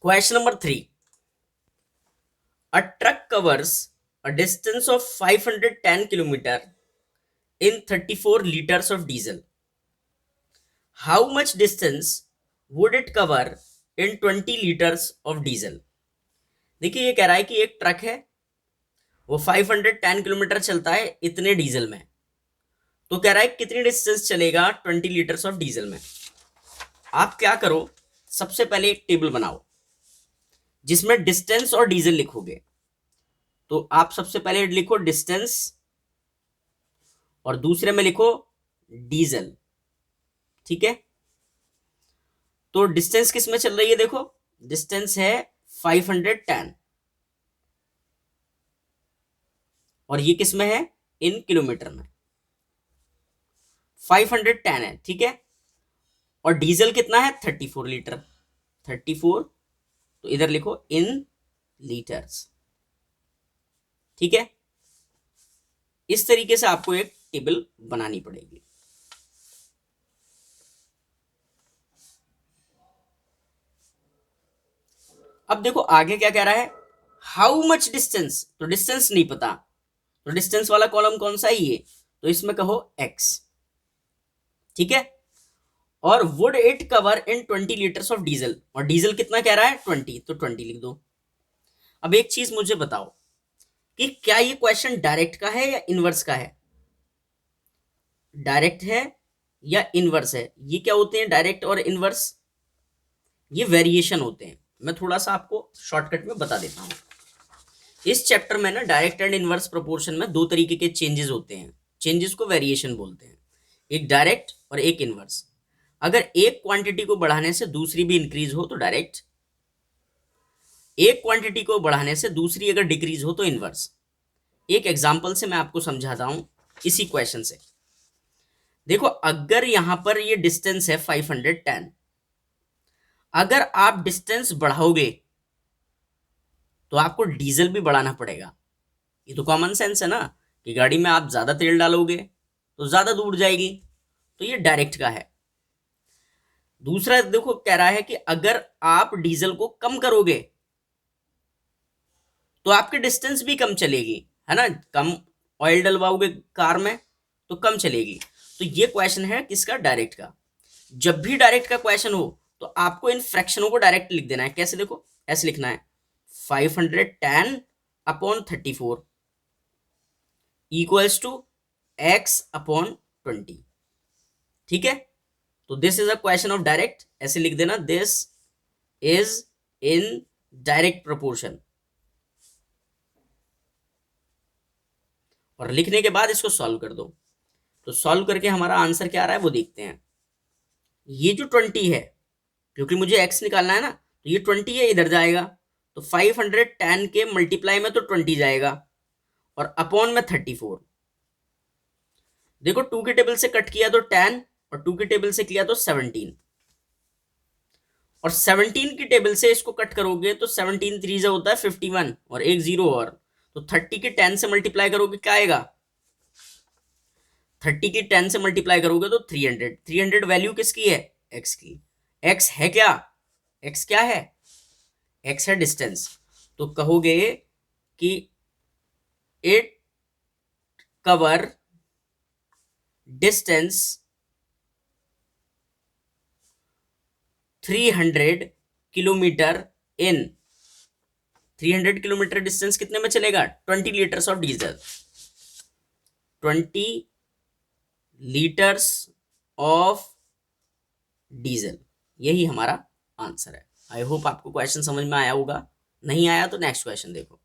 Question number 3, a truck covers a distance of 510 kilometer in 34 liters of diesel. How much distance would it cover in 20 liters of diesel? देखिए ये कह रहा है कि एक truck है, वो 510 किलोमीटर चलता है इतने डीजल में, तो कह रहा है कितनी डिस्टेंस चलेगा 20 लीटर्स ऑफ डीजल में। आप क्या करो, सबसे पहले एक टेबल बनाओ जिसमें डिस्टेंस और डीजल लिखोगे। तो आप सबसे पहले लिखो डिस्टेंस और दूसरे में लिखो डीजल, ठीक है। तो डिस्टेंस किस में चल रही है, देखो डिस्टेंस है 510 और ये किस में है, इन किलोमीटर में। 510 है, ठीक है। और डीजल कितना है, 34 लीटर, 34, तो इधर लिखो इन लीटर्स, ठीक है। इस तरीके से आपको एक टेबल बनानी पड़ेगी। अब देखो आगे क्या कह रहा है, हाउ मच डिस्टेंस, तो डिस्टेंस नहीं पता, तो डिस्टेंस वाला कॉलम कौन सा है, ये, तो इसमें कहो x, ठीक है। और would it cover in 20 litres of diesel, और डीजल कितना कह रहा है 20, तो 20 लिख दो। अब एक चीज मुझे बताओ कि क्या ये क्वेश्चन डायरेक्ट का है या इनवर्स का है। डायरेक्ट है या इनवर्स है, ये क्या होते हैं डायरेक्ट और इनवर्स, ये वेरिएशन होते हैं। मैं थोड़ा सा आपको शॉर्टकट में बता देता हूं। इस चैप्टर में ना डायरेक्ट एंड इनवर्स प्रोपोर्शन में दो तरीके के चेंजेस होते हैं, चेंजेस को वेरिएशन बोलते हैं, एक डायरेक्ट और एक इनवर्स। अगर एक क्वांटिटी को बढ़ाने से दूसरी भी इंक्रीज हो तो डायरेक्ट, एक क्वांटिटी को बढ़ाने से दूसरी अगर डिक्रीज हो तो इनवर्स। एक एग्जांपल से मैं आपको समझाता हूं इसी क्वेश्चन से। देखो अगर यहां पर ये डिस्टेंस है 510, अगर आप डिस्टेंस बढ़ाओगे तो आपको डीजल भी बढ़ाना पड़ेगा। ये तो कॉमन सेंस है ना, कि गाड़ी में आप ज्यादा तेल डालोगे तो ज्यादा दूर जाएगी, तो ये डायरेक्ट का है। दूसरा देखो कह रहा है कि अगर आप डीजल को कम करोगे तो आपकी डिस्टेंस भी कम चलेगी, है ना, कम ऑयल डलवाओगे कार में तो कम चलेगी। तो ये क्वेश्चन है किसका, डायरेक्ट का। जब भी डायरेक्ट का क्वेश्चन हो तो आपको इन फ्रैक्शनों को डायरेक्ट लिख देना है। कैसे, देखो ऐसे लिखना है 510 upon 34 equals to x upon 20, ठीक है। तो this is a question of direct, ऐसे लिख देना this is in direct proportion. और लिखने के बाद इसको सॉल्व कर दो। तो सॉल्व करके हमारा आंसर क्या आ रहा है वो देखते हैं। ये जो 20 है, क्योंकि मुझे x निकालना है ना, तो ये 20 है, इधर जाएगा तो 510 के मल्टीप्लाई में तो 20 जाएगा और अपॉन में 34। देखो 2 के टेबल से कट किया तो 10 और 2 के टेबल से किया तो 17, और 17 की टेबल से इसको कट करोगे तो 17 3 होता है 51 और एक जीरो, और तो 30 के 10 से मल्टीप्लाई करोगे क्या आएगा, 30 की 10 से मल्टीप्लाई करोगे तो 300। 300 वैल्यू किसकी है, x की। x है क्या, x क्या है, x है डिस्टेंस। तो कहोगे कि it cover distance 300 kilometre in, 300 kilometre distance कितने में चलेगा, 20 litres of diesel, 20 litres of diesel, यही हमारा आंसर है। आई होप आपको क्वेश्चन समझ में आया होगा, नहीं आया तो नेक्स्ट क्वेश्चन देखो।